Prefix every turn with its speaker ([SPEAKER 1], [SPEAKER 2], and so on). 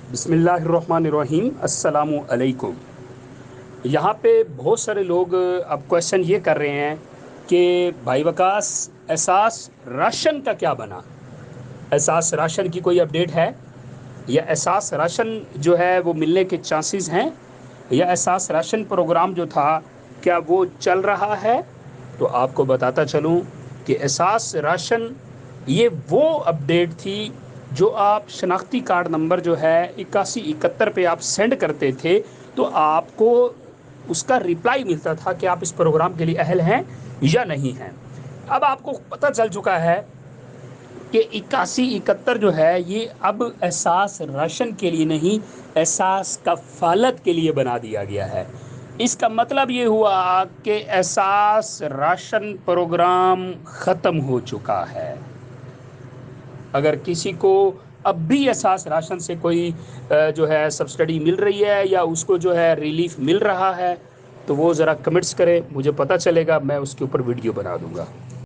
[SPEAKER 1] बिस्मिल्लाहिर्रहमानिर्रहीम। अस्सलाम अलैकुम। यहाँ पे बहुत सारे लोग अब क्वेश्चन ये कर रहे हैं कि भाई वकास, एहसास राशन का क्या बना? एहसास राशन की कोई अपडेट है, या एहसास राशन जो है वो मिलने के चांसेस हैं, या एहसास राशन प्रोग्राम जो था क्या वो चल रहा है? तो आपको बताता चलूँ कि एहसास राशन ये वो अपडेट थी जो आप शनाख्ती कार्ड नंबर जो है 8171 पे आप सेंड करते थे, तो आपको उसका रिप्लाई मिलता था कि आप इस प्रोग्राम के लिए अहल हैं या नहीं हैं। अब आपको पता चल चुका है कि 8171 जो है ये अब एहसास राशन के लिए नहीं, एहसास कफ़ालत के लिए बना दिया गया है। इसका मतलब ये हुआ कि एहसास राशन प्रोग्राम ख़त्म हो चुका है। अगर किसी को अब भी एहसास राशन से कोई जो है सब्सिडी मिल रही है या उसको जो है रिलीफ मिल रहा है, तो वो ज़रा कमेंट्स करे, मुझे पता चलेगा, मैं उसके ऊपर वीडियो बना दूंगा।